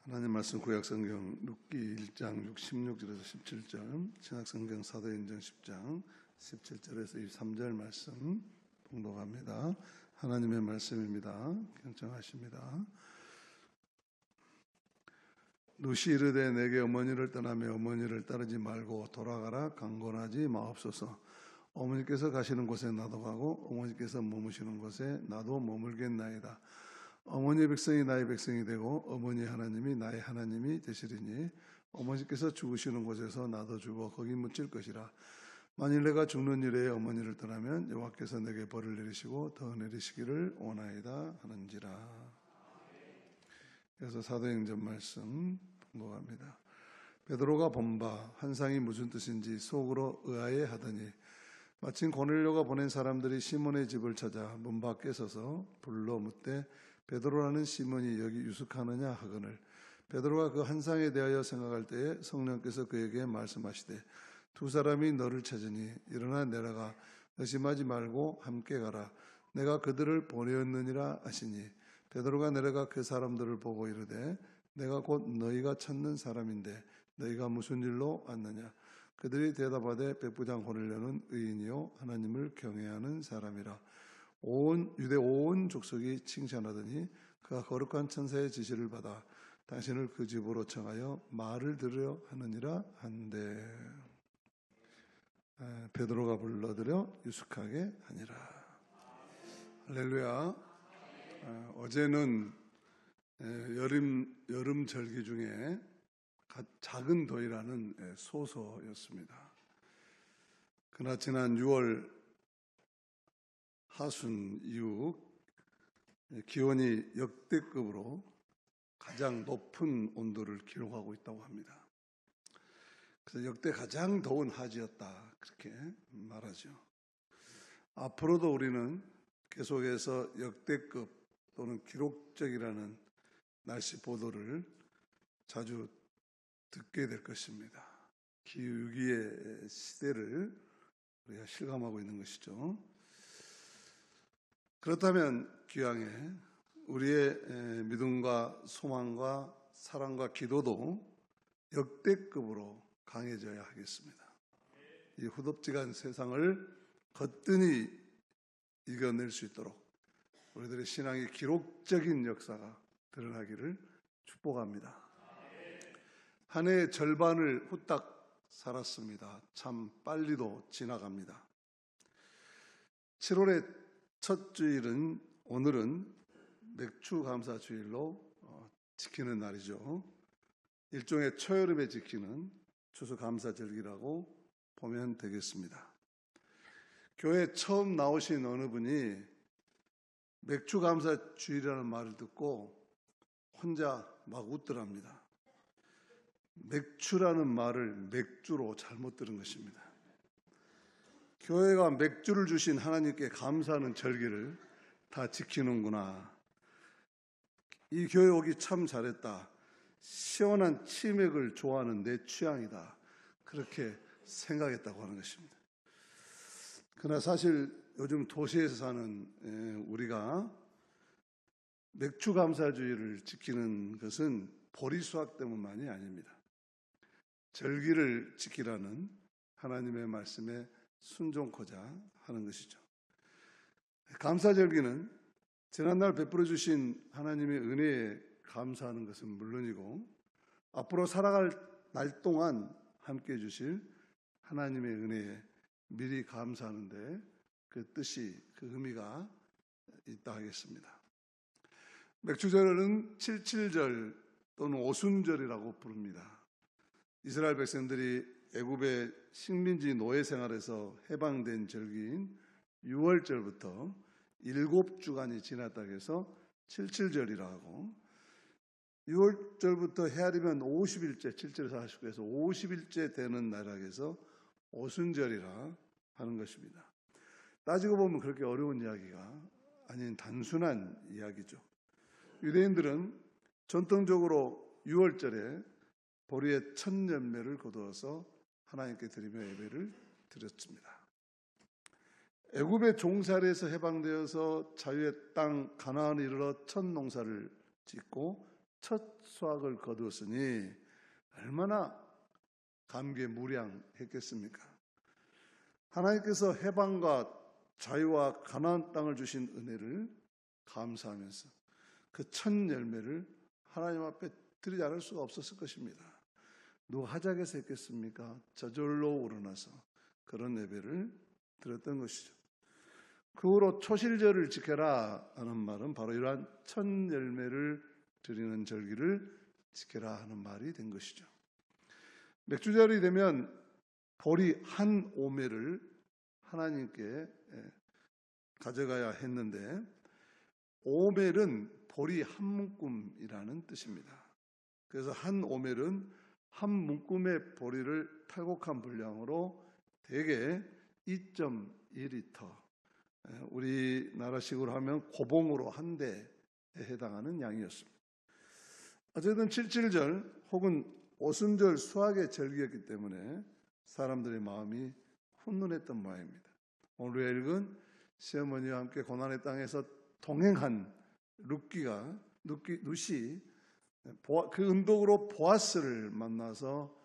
하나님 말씀 구약성경 룻기 1장 16절에서 17절, 신약성경 사도행전 10장 17절에서 23절 말씀 봉독합니다. 하나님의 말씀입니다. 경청하십니다. 룻이 이르되 내게 어머니를 떠나며 어머니를 따르지 말고 돌아가라 강권하지 마옵소서. 어머니께서 가시는 곳에 나도 가고 어머니께서 머무시는 곳에 나도 머물겠나이다. 어머니의 백성이 나의 백성이 되고 어머니 하나님이 나의 하나님이 되시리니 어머니께서 죽으시는 곳에서 나도 죽어 거기 묻힐 것이라. 만일 내가 죽는 일에 어머니를 떠나면 여호와께서 내게 벌을 내리시고 더 내리시기를 원하이다 하는지라. 그래서 사도행전 말씀 봉독합니다. 베드로가 본 바 환상이 무슨 뜻인지 속으로 의아해 하더니 마침 고넬료가 보낸 사람들이 시몬의 집을 찾아 문 밖에 서서 불러 묻되 베드로라는 시몬이 여기 유숙하느냐 하거늘 베드로가 그 환상에 대하여 생각할 때에 성령께서 그에게 말씀하시되 두 사람이 너를 찾으니 일어나 내려가 의심하지 말고 함께 가라. 내가 그들을 보내었느니라 하시니 베드로가 내려가 그 사람들을 보고 이르되 내가 곧 너희가 찾는 사람인데 너희가 무슨 일로 왔느냐. 그들이 대답하되 백부장 고넬료는 의인이요 하나님을 경외하는 사람이라. 유대 온 족속이 칭찬하더니 그가 거룩한 천사의 지시를 받아 당신을 그 집으로 청하여 말을 들으려 하느니라 한데 베드로가 불러들여 유숙하게 하니라. 할렐루야. 어제는 여름 절기 중에 작은 더위라는 소서였습니다. 그러나 지난 6월 하순 이후 기온이 역대급으로 가장 높은 온도를 기록하고 있다고 합니다. 그래서 역대 가장 더운 하지였다 그렇게 말하죠. 앞으로도 우리는 계속해서 역대급 또는 기록적이라는 날씨 보도를 자주 듣게 될 것입니다. 기후위기의 시대를 우리가 실감하고 있는 것이죠. 그렇다면 귀향에 우리의 믿음과 소망과 사랑과 기도도 역대급으로 강해져야 하겠습니다. 이 후덥지간 세상을 거뜬히 이겨낼 수 있도록 우리들의 신앙의 기록적인 역사가 드러나기를 축복합니다. 한 해의 절반을 후딱 살았습니다. 참 빨리도 지나갑니다. 7월의 첫 주일은 오늘은 맥주 감사 주일로 지키는 날이죠. 일종의 초여름에 지키는 추수 감사 절기라고 보면 되겠습니다. 교회 처음 나오신 어느 분이 맥주 감사 주일이라는 말을 듣고 혼자 막 웃더랍니다. 맥주라는 말을 맥주로 잘못 들은 것입니다. 교회가 맥주를 주신 하나님께 감사하는 절기를 다 지키는구나. 이 교회 오기 참 잘했다. 시원한 치맥을 좋아하는 내 취향이다. 그렇게 생각했다고 하는 것입니다. 그러나 사실 요즘 도시에서 사는 우리가 맥주 감사주의를 지키는 것은 보리수학 때문만이 아닙니다. 절기를 지키라는 하나님의 말씀에 순종코자 하는 것이죠. 감사절기는 지난날 베풀어 주신 하나님의 은혜에 감사하는 것은 물론이고 앞으로 살아갈 날 동안 함께 해 주실 하나님의 은혜에 미리 감사하는데 그 뜻이, 그 의미가 있다 하겠습니다. 맥주절은 칠칠절 또는 오순절이라고 부릅니다. 이스라엘 백성들이 애굽의 식민지 노예 생활에서 해방된 절기인 6월절부터 7주간이 지났다고 해서 칠칠절이라고 하고 6월절부터 헤아리면 50일째, 7절에서 49에서 50일째 되는 날이라고 해서 오순절이라 하는 것입니다. 따지고 보면 그렇게 어려운 이야기가 아닌 단순한 이야기죠. 유대인들은 전통적으로 6월절에 보리의 첫 열매를 거두어서 하나님께 드리며 예배를 드렸습니다. 애굽의 종살이에서 해방되어서 자유의 땅 가나안에 이르러 첫 농사를 짓고 첫 수확을 거두었으니 얼마나 감개무량했겠습니까? 하나님께서 해방과 자유와 가나안 땅을 주신 은혜를 감사하면서 그 첫 열매를 하나님 앞에 드리지 않을 수가 없었을 것입니다. 누가 하작에서 했겠습니까? 저절로 우러나서 그런 예배를 드렸던 것이죠. 그 후로 초실절을 지켜라 하는 말은 바로 이러한 첫 열매를 드리는 절기를 지켜라 하는 말이 된 것이죠. 맥주절이 되면 보리 한 오매를 하나님께 가져가야 했는데, 오멜은 보리 한 문금이라는 뜻입니다. 그래서 한 오멜은 한 문금의 보리를 탈곡한 분량으로 대개 2.2리터, 우리나라식으로 하면 고봉으로 한 대에 해당하는 양이었습니다. 어쨌든 칠칠절 혹은 오순절 수학의 절기였기 때문에 사람들의 마음이 훈훈했던 모양입니다. 오늘 읽은 시어머니와 함께 고난의 땅에서 동행한 룻이 그 은독으로 보아스를 만나서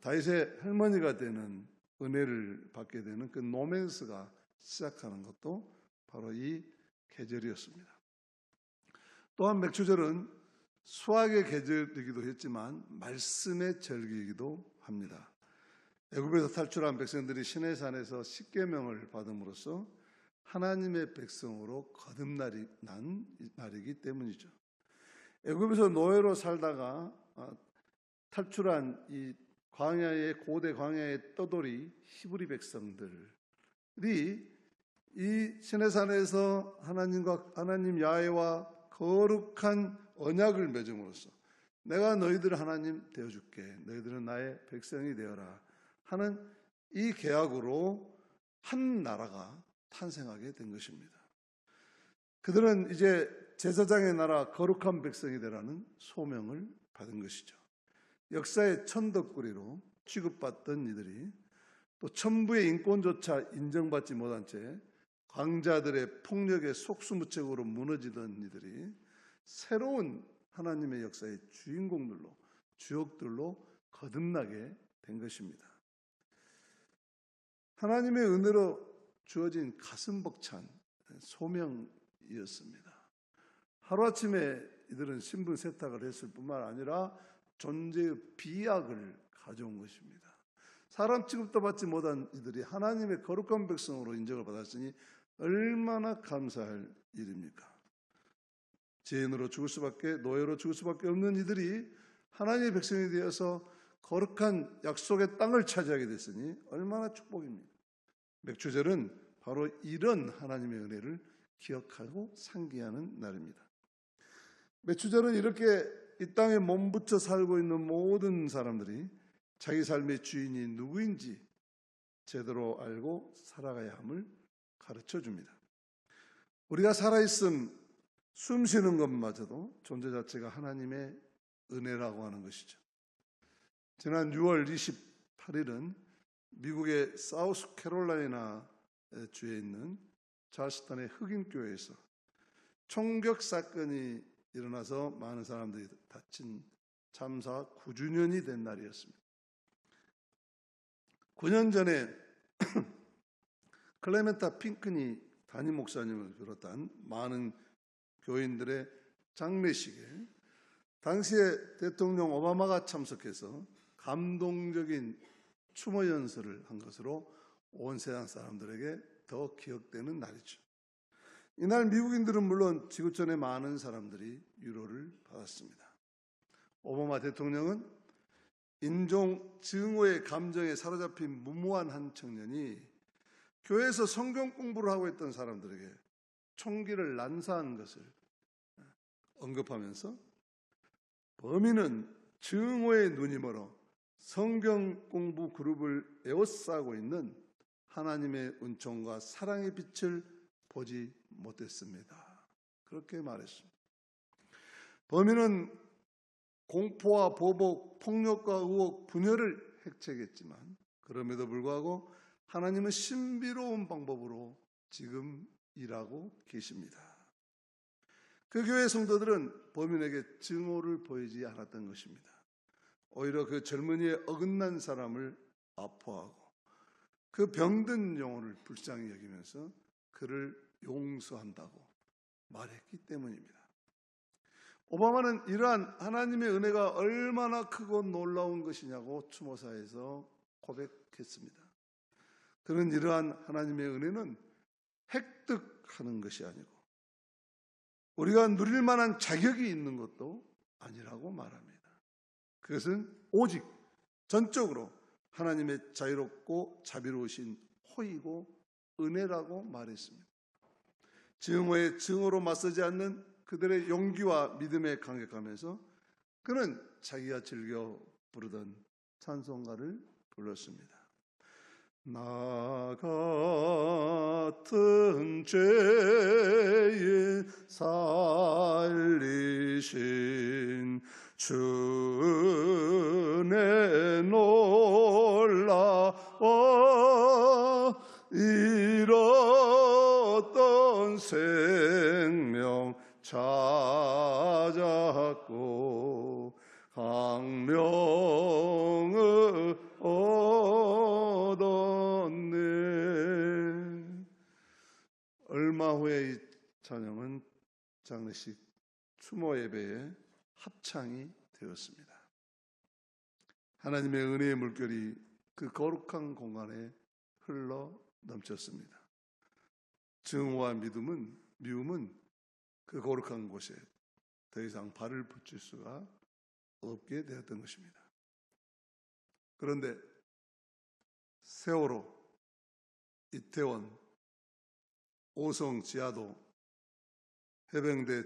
다윗의 할머니가 되는 은혜를 받게 되는 그 로맨스가 시작하는 것도 바로 이 계절이었습니다. 또한 맥주절은 수학의 계절이기도 했지만 말씀의 절기이기도 합니다. 애굽에서 탈출한 백성들이 시내산에서 십계명을 받음으로써 하나님의 백성으로 거듭난 날이기 때문이죠. 애굽에서 노예로 살다가 탈출한 이 고대 광야의 떠돌이 히브리 백성들이 이 시내산에서 하나님 야훼와 거룩한 언약을 맺음으로써 내가 너희들 하나님 되어줄게, 너희들은 나의 백성이 되어라 하는 이 계약으로 한 나라가 탄생하게 된 것입니다. 그들은 이제 제사장의 나라 거룩한 백성이 되라는 소명을 받은 것이죠. 역사의 천덕꾸리로 취급받던 이들이 또 천부의 인권조차 인정받지 못한 채 광자들의 폭력에 속수무책으로 무너지던 이들이 새로운 하나님의 역사의 주역들로 거듭나게 된 것입니다. 하나님의 은혜로 주어진 가슴 벅찬 소명이었습니다. 하루아침에 이들은 신분 세탁을 했을 뿐만 아니라 존재의 비약을 가져온 것입니다. 사람 취급도 받지 못한 이들이 하나님의 거룩한 백성으로 인정을 받았으니 얼마나 감사할 일입니까? 죄인으로 죽을 수밖에, 노예로 죽을 수밖에 없는 이들이 하나님의 백성이 되어서 거룩한 약속의 땅을 차지하게 됐으니 얼마나 축복입니까? 맥주절은 바로 이런 하나님의 은혜를 기억하고 상기하는 날입니다. 맥주절은 이렇게 이 땅에 몸붙여 살고 있는 모든 사람들이 자기 삶의 주인이 누구인지 제대로 알고 살아가야 함을 가르쳐 줍니다. 우리가 살아있음, 숨 쉬는 것마저도 존재 자체가 하나님의 은혜라고 하는 것이죠. 지난 6월 28일은 미국의 사우스 캐롤라이나 주에 있는 charleston의 흑인교회에서 총격 사건이 일어나서 많은 사람들이 다친 참사 9주년이 된 날이었습니다. 9년 전에 클레멘타 핑크니 담임 목사님을 비롯한 많은 교인들의 장례식에 당시에 대통령 오바마가 참석해서 감동적인 추모 연설을 한 것으로 온 세상 사람들에게 더 기억되는 날이죠. 이날 미국인들은 물론 지구촌의 많은 사람들이 위로를 받았습니다. 오바마 대통령은 인종 증오의 감정에 사로잡힌 무모한 한 청년이 교회에서 성경 공부를 하고 있던 사람들에게 총기를 난사한 것을 언급하면서 범인은 증오의 눈이 멀어 성경 공부 그룹을 에워싸고 있는 하나님의 은총과 사랑의 빛을 보지 못했습니다. 그렇게 말했습니다. 범인은 공포와 보복, 폭력과 의혹, 분열을 핵책했지만 그럼에도 불구하고 하나님은 신비로운 방법으로 지금 일하고 계십니다. 그 교회 성도들은 범인에게 증오를 보이지 않았던 것입니다. 오히려 그 젊은이의 어긋난 사람을 아파하고 그 병든 영혼을 불쌍히 여기면서 그를 용서한다고 말했기 때문입니다. 오바마는 이러한 하나님의 은혜가 얼마나 크고 놀라운 것이냐고 추모사에서 고백했습니다. 그는 이러한 하나님의 은혜는 획득하는 것이 아니고 우리가 누릴 만한 자격이 있는 것도 아니라고 말합니다. 그것은 오직 전적으로 하나님의 자유롭고 자비로우신 호의고 은혜라고 말했습니다. 증오의 증오로 맞서지 않는 그들의 용기와 믿음에 감격하면서 그는 자기가 즐겨 부르던 찬송가를 불렀습니다. 나 같은 죄인 살리신 주 은혜 놀라워 잃었던 생명 찾았고 강명을 얻었네. 얼마 후에 이 찬양은 장례식 추모 예배에 합창이 되었습니다. 하나님의 은혜의 물결이 그 거룩한 공간에 흘러 넘쳤습니다. 증오와 미움은 그 거룩한 곳에 더 이상 발을 붙일 수가 없게 되었던 것입니다. 그런데 세월호, 이태원, 오성 지하도, 해병대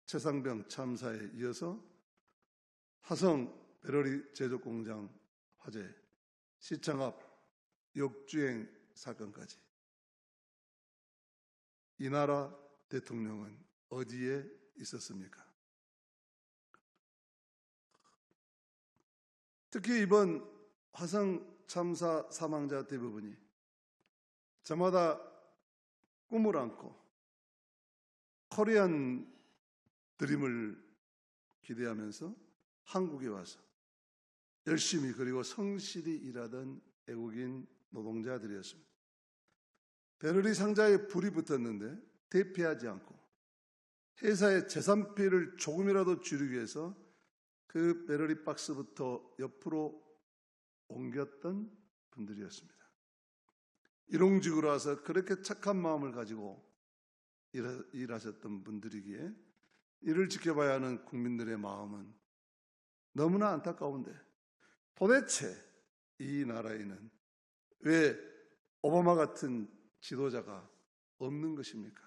최상병 참사에 이어서 화성 배러리 제조공장 화재, 시청 앞 역주행 사건까지 이 나라 대통령은 어디에 있었습니까? 특히 이번 화성 참사 사망자 대부분이 저마다 꿈을 안고 코리안 드림을 기대하면서 한국에 와서 열심히 그리고 성실히 일하던 애국인 노동자들이었습니다. 배러리 상자에 불이 붙었는데 대피하지 않고 회사의 재산 피해를 조금이라도 줄이기 위해서 그 배러리 박스부터 옆으로 옮겼던 분들이었습니다. 일용직으로 와서 그렇게 착한 마음을 가지고 일하셨던 분들이기에 이를 지켜봐야 하는 국민들의 마음은 너무나 안타까운데 도대체 이 나라에는 왜 오바마 같은 지도자가 없는 것입니까?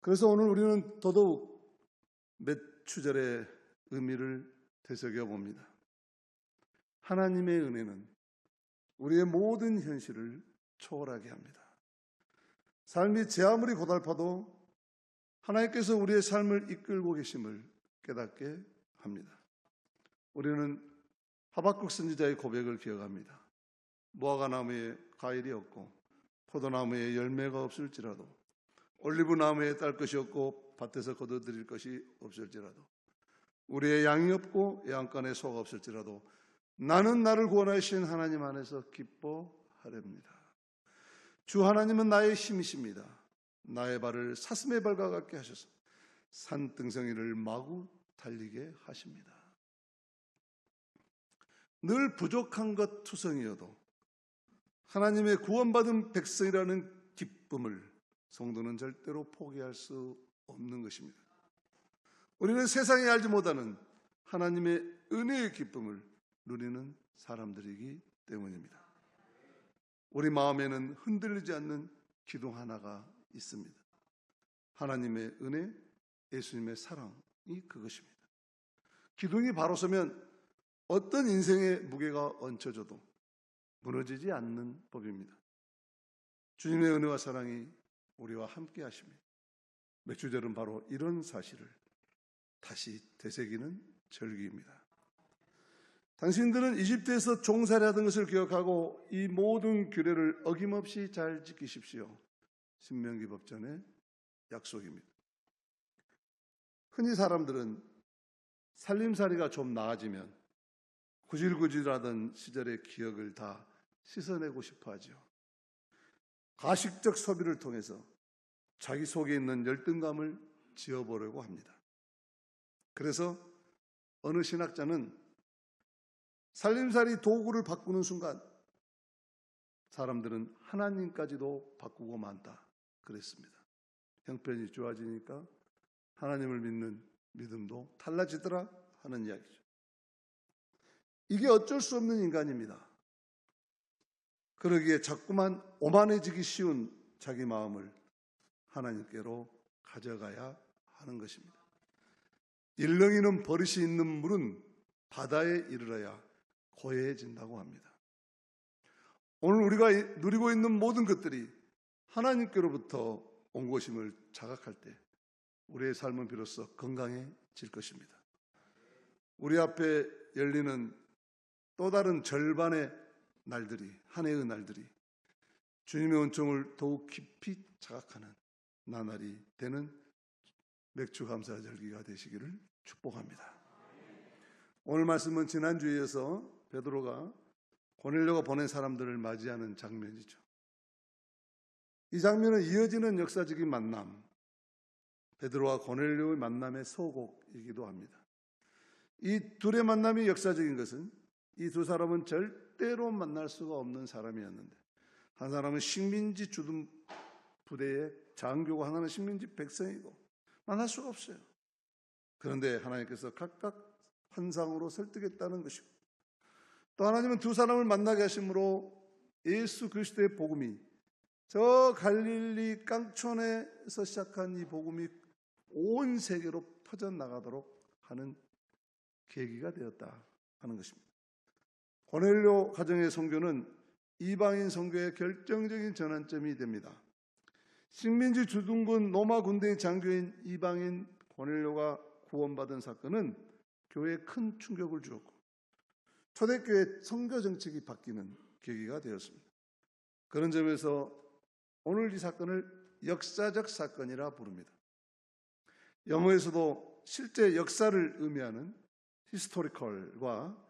그래서 오늘 우리는 더더욱 몇 추절의 의미를 되새겨 봅니다. 하나님의 은혜는 우리의 모든 현실을 초월하게 합니다. 삶이 제 아무리 고달파도 하나님께서 우리의 삶을 이끌고 계심을 깨닫게 합니다. 우리는 하박국 선지자의 고백을 기억합니다. 무화과 나무에 과일이 없고 포도나무에 열매가 없을지라도 올리브 나무에 딸 것이 없고 밭에서 거두드릴 것이 없을지라도 우리의 양이 없고 양간에 소가 없을지라도 나는 나를 구원하신 하나님 안에서 기뻐하렵니다. 주 하나님은 나의 힘이십니다. 나의 발을 사슴의 발과 같게 하셔서 산등성이를 마구 달리게 하십니다. 늘 부족한 것 투성이어도 하나님의 구원받은 백성이라는 기쁨을 성도는 절대로 포기할 수 없는 것입니다. 우리는 세상에 알지 못하는 하나님의 은혜의 기쁨을 누리는 사람들이기 때문입니다. 우리 마음에는 흔들리지 않는 기둥 하나가 있습니다. 하나님의 은혜, 예수님의 사랑이 그것입니다. 기둥이 바로 서면 어떤 인생의 무게가 얹혀져도 무너지지 않는 법입니다. 주님의 은혜와 사랑이 우리와 함께 하십니다. 맥주절은 바로 이런 사실을 다시 되새기는 절기입니다. 당신들은 이집트에서 종살이하던 것을 기억하고 이 모든 규례를 어김없이 잘 지키십시오. 신명기 법전의 약속입니다. 흔히 사람들은 살림살이가 좀 나아지면 구질구질하던 시절의 기억을 다 씻어내고 싶어 하죠. 가식적 소비를 통해서 자기 속에 있는 열등감을 지워보려고 합니다. 그래서 어느 신학자는 살림살이 도구를 바꾸는 순간 사람들은 하나님까지도 바꾸고 만다 그랬습니다. 형편이 좋아지니까 하나님을 믿는 믿음도 달라지더라 하는 이야기죠. 이게 어쩔 수 없는 인간입니다. 그러기에 자꾸만 오만해지기 쉬운 자기 마음을 하나님께로 가져가야 하는 것입니다. 일렁이는 버릇이 있는 물은 바다에 이르러야 고해진다고 합니다. 오늘 우리가 누리고 있는 모든 것들이 하나님께로부터 온 것임을 자각할 때 우리의 삶은 비로소 건강해질 것입니다. 우리 앞에 열리는 또 다른 절반의 날들이, 한 해의 날들이 주님의 은총을 더욱 깊이 자각하는 나날이 되는 맥주감사절기가 되시기를 축복합니다. 오늘 말씀은 지난주에 이어서 베드로가 고넬료가 보낸 사람들을 맞이하는 장면이죠. 이 장면은 이어지는 역사적인 만남, 베드로와 고넬료의 만남의 소곡이기도 합니다. 이 둘의 만남이 역사적인 것은 이 두 사람은 절대로 만날 수가 없는 사람이었는데, 한 사람은 식민지 주둔 부대의 장교고 하나는 식민지 백성이고 만날 수가 없어요. 그런데 하나님께서 각각 환상으로 설득했다는 것이고, 또 하나님은 두 사람을 만나게 하심으로 예수 그리스도의 복음이, 저 갈릴리 깡촌에서 시작한 이 복음이 온 세계로 퍼져나가도록 하는 계기가 되었다 하는 것입니다. 고넬료 가정의 선교는 이방인 선교의 결정적인 전환점이 됩니다. 식민지 주둔군 로마 군대의 장교인 이방인 고넬료가 구원받은 사건은 교회에 큰 충격을 주었고 초대교회 선교 정책이 바뀌는 계기가 되었습니다. 그런 점에서 오늘 이 사건을 역사적 사건이라 부릅니다. 영어에서도 실제 역사를 의미하는 historical과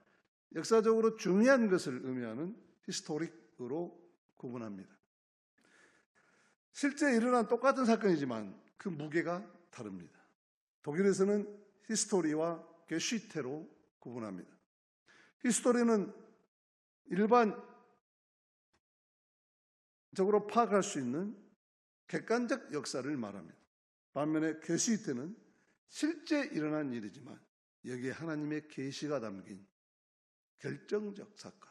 역사적으로 중요한 것을 의미하는 historic으로 구분합니다. 실제 일어난 똑같은 사건이지만 그 무게가 다릅니다. 독일에서는 히스토리와 게슈테로 구분합니다. 히스토리는 일반적으로 파악할 수 있는 객관적 역사를 말합니다. 반면에 게슈테는 실제 일어난 일이지만 여기에 하나님의 계시가 담긴 결정적 사건,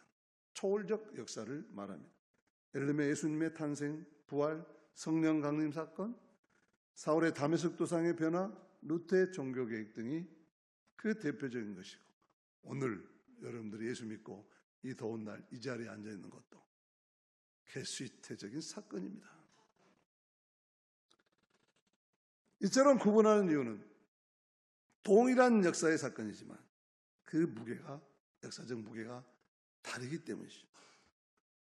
초월적 역사를 말합니다. 예를 들면 예수님의 탄생, 부활, 성령 강림 사건, 사울의 다메섹 도상의 변화, 루터의 종교개혁 등이 그 대표적인 것이고, 오늘 여러분들이 예수 믿고 이 더운 날 이 자리에 앉아 있는 것도 개수이태적인 사건입니다. 이처럼 구분하는 이유는 동일한 역사의 사건이지만 그 무게가, 역사적 무게가 다르기 때문이죠.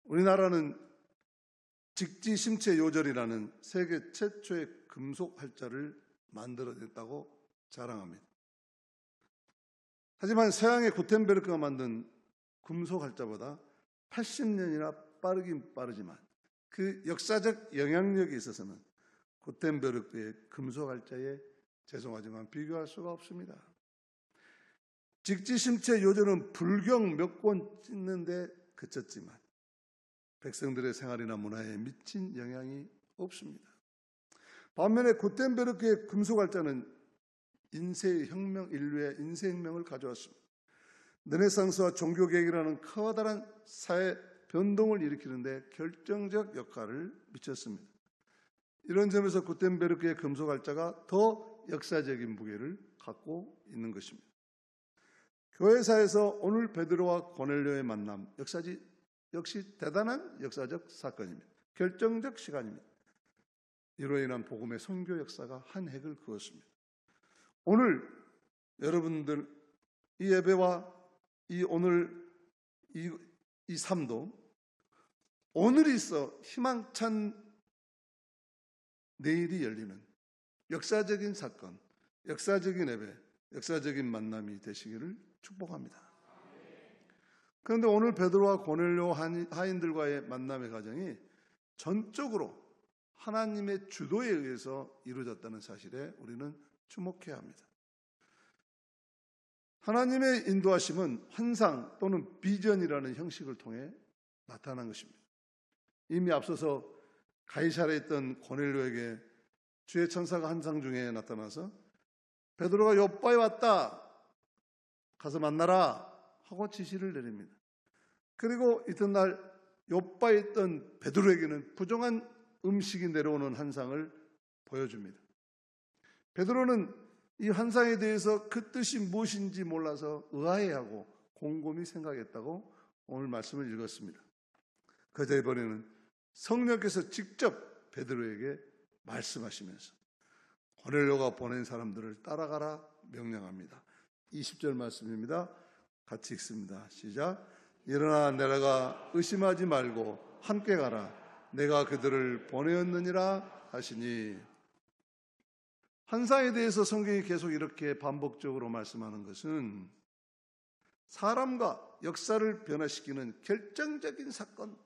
우리나라는 직지심체 요절이라는 세계 최초의 금속 활자를 만들어냈다고 자랑합니다. 하지만 서양의 구텐베르크가 만든 금속 활자보다 80년이나 빠르긴 빠르지만 그 역사적 영향력에 있어서는 구텐베르크의 금속 활자에 죄송하지만 비교할 수가 없습니다. 직지심체 요절은 불경 몇 권 찍는데 그쳤지만 백성들의 생활이나 문화에 미친 영향이 없습니다. 반면에 구텐베르크의 금속활자는 인류의 인쇄혁명을 가져왔습니다. 르네상스와 종교개혁이라는 커다란 사회 변동을 일으키는데 결정적 역할을 미쳤습니다. 이런 점에서 구텐베르크의 금속활자가 더 역사적인 무게를 갖고 있는 것입니다. 교회사에서 오늘 베드로와 고넬료의 만남, 역시 대단한 역사적 사건입니다. 결정적 시간입니다. 이로 인한 복음의 선교 역사가 한 획을 그었습니다. 오늘 여러분들 이 예배와 오늘 이 삶도 오늘이 있어 희망찬 내일이 열리는 역사적인 사건, 역사적인 예배, 역사적인 만남이 되시기를 축복합니다. 그런데 오늘 베드로와 고넬료 하인들과의 만남의 과정이 전적으로 하나님의 주도에 의해서 이루어졌다는 사실에 우리는 주목해야 합니다. 하나님의 인도하심은 환상 또는 비전이라는 형식을 통해 나타난 것입니다. 이미 앞서서 가이사랴에 있던 고넬료에게 주의 천사가 환상 중에 나타나서 베드로가 요바에 왔다, 가서 만나라 하고 지시를 내립니다. 그리고 이튿날 요바에 있던 베드로에게는 부정한 음식이 내려오는 환상을 보여줍니다. 베드로는 이 환상에 대해서 그 뜻이 무엇인지 몰라서 의아해하고 곰곰이 생각했다고 오늘 말씀을 읽었습니다. 그저 이번에는 성령께서 직접 베드로에게 말씀하시면서 고넬료가 보낸 사람들을 따라가라 명령합니다. 20절 말씀입니다. 같이 읽습니다. 시작. 일어나 내려가 의심하지 말고 함께 가라. 내가 그들을 보내었느니라 하시니. 환상에 대해서 성경이 계속 이렇게 반복적으로 말씀하는 것은 사람과 역사를 변화시키는 결정적인 사건,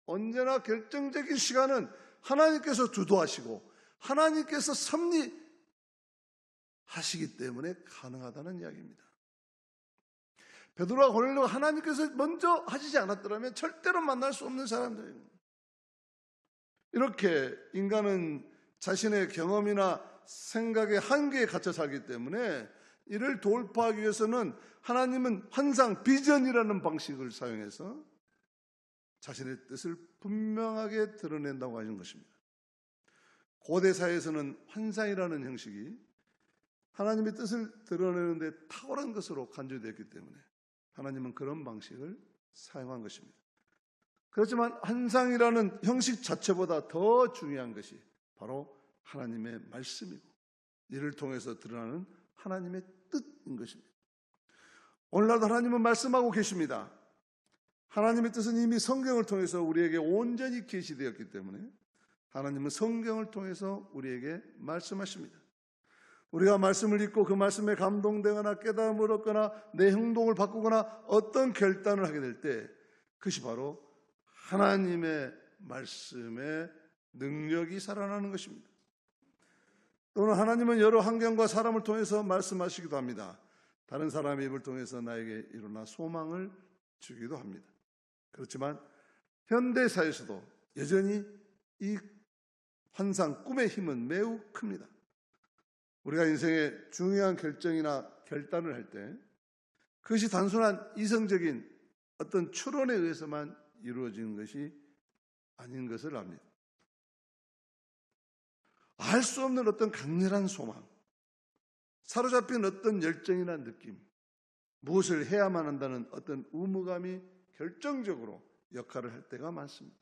언제나 결정적인 시간은 하나님께서 주도하시고 하나님께서 섭리하시기 때문에 가능하다는 이야기입니다. 베드로와 고넬료가 하나님께서 먼저 하시지 않았더라면 절대로 만날 수 없는 사람들입니다. 이렇게 인간은 자신의 경험이나 생각의 한계에 갇혀 살기 때문에 이를 돌파하기 위해서는 하나님은 환상, 비전이라는 방식을 사용해서 자신의 뜻을 분명하게 드러낸다고 하는 것입니다. 고대 사회에서는 환상이라는 형식이 하나님의 뜻을 드러내는 데 탁월한 것으로 간주되었기 때문에 하나님은 그런 방식을 사용한 것입니다. 그렇지만 환상이라는 형식 자체보다 더 중요한 것이 바로 하나님의 말씀이고 이를 통해서 드러나는 하나님의 뜻인 것입니다. 오늘날도 하나님은 말씀하고 계십니다. 하나님의 뜻은 이미 성경을 통해서 우리에게 온전히 계시되었기 때문에 하나님은 성경을 통해서 우리에게 말씀하십니다. 우리가 말씀을 읽고 그 말씀에 감동되거나 깨달음을 얻거나 내 행동을 바꾸거나 어떤 결단을 하게 될 때 그것이 바로 하나님의 말씀의 능력이 살아나는 것입니다. 또는 하나님은 여러 환경과 사람을 통해서 말씀하시기도 합니다. 다른 사람의 입을 통해서 나에게 일어나 소망을 주기도 합니다. 그렇지만 현대사에서도 여전히 이 환상, 꿈의 힘은 매우 큽니다. 우리가 인생의 중요한 결정이나 결단을 할 때 그것이 단순한 이성적인 어떤 추론에 의해서만 이루어지는 것이 아닌 것을 압니다. 알 수 없는 어떤 강렬한 소망, 사로잡힌 어떤 열정이나 느낌, 무엇을 해야만 한다는 어떤 의무감이 결정적으로 역할을 할 때가 많습니다.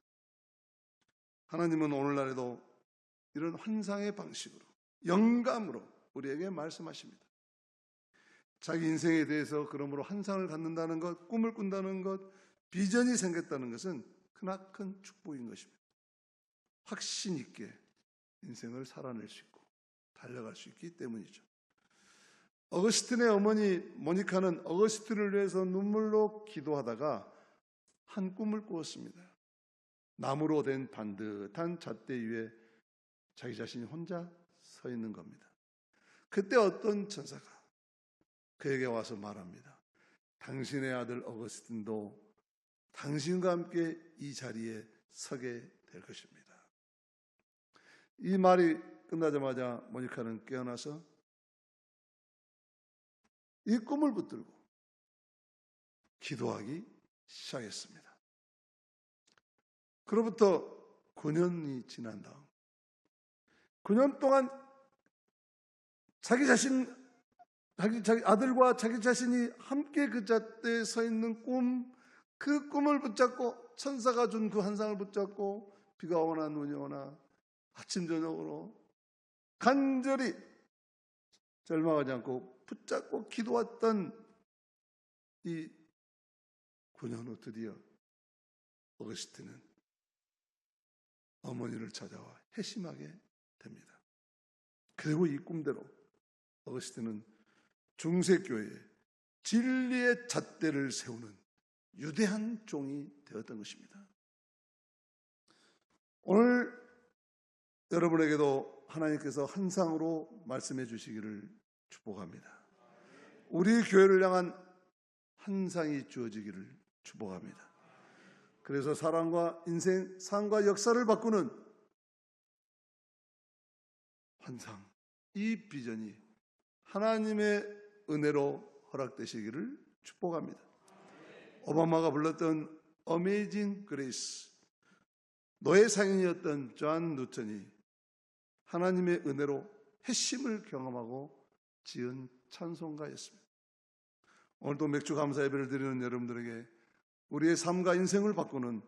하나님은 오늘날에도 이런 환상의 방식으로 영감으로 우리에게 말씀하십니다. 자기 인생에 대해서 그러므로 환상을 갖는다는 것, 꿈을 꾼다는 것, 비전이 생겼다는 것은 크나큰 축복인 것입니다. 확신 있게 인생을 살아낼 수 있고 달려갈 수 있기 때문이죠. 어거스틴의 어머니 모니카는 어거스틴을 위해서 눈물로 기도하다가 한 꿈을 꾸었습니다. 나무로 된 반듯한 잣대 위에 자기 자신이 혼자 서 있는 겁니다. 그때 어떤 천사가 그에게 와서 말합니다. 당신의 아들 어거스틴도 당신과 함께 이 자리에 서게 될 것입니다. 이 말이 끝나자마자 모니카는 깨어나서 이 꿈을 붙들고 기도하기 시작했습니다. 그로부터 9년이 지난 다음 9년 동안 자기 아들과 자기 자신이 함께 그 잣대에 서 있는 꿈, 그 꿈을 붙잡고 천사가 준 그 환상을 붙잡고 비가 오나 눈이 오나 아침 저녁으로 간절히 절망하지 않고 붙잡고 기도했던 이 9년 후 드디어 어거스틴은 어머니를 찾아와 회심하게 됩니다. 그리고 이 꿈대로 어거스틴은 중세교회에 진리의 잣대를 세우는 위대한 종이 되었던 것입니다. 오늘 여러분에게도 하나님께서 환상으로 말씀해 주시기를 축복합니다. 우리 교회를 향한 환상이 주어지기를 축복합니다. 그래서 사랑과 인생, 삶과 역사를 바꾸는 환상, 이 비전이 하나님의 은혜로 허락되시기를 축복합니다. 오바마가 불렀던 Amazing Grace, 노예 상인이었던 존 누턴이 하나님의 은혜로 회심을 경험하고 지은 찬송가였습니다. 오늘도 맥주 감사 예배를 드리는 여러분들에게 우리의 삶과 인생을 바꾸는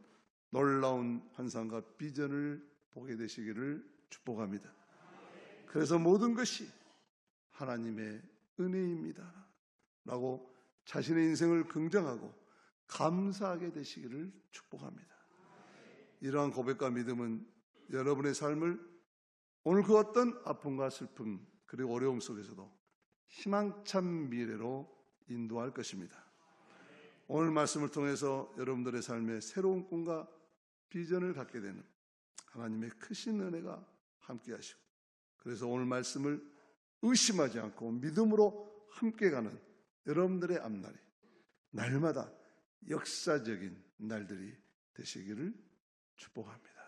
놀라운 환상과 비전을 보게 되시기를 축복합니다. 그래서 모든 것이 하나님의 은혜입니다 라고 자신의 인생을 긍정하고 감사하게 되시기를 축복합니다. 이러한 고백과 믿음은 여러분의 삶을 오늘 그 어떤 아픔과 슬픔 그리고 어려움 속에서도 희망찬 미래로 인도할 것입니다. 오늘 말씀을 통해서 여러분들의 삶에 새로운 꿈과 비전을 갖게 되는 하나님의 크신 은혜가 함께 하시고, 그래서 오늘 말씀을 의심하지 않고 믿음으로 함께 가는 여러분들의 앞날이 날마다 역사적인 날들이 되시기를 축복합니다.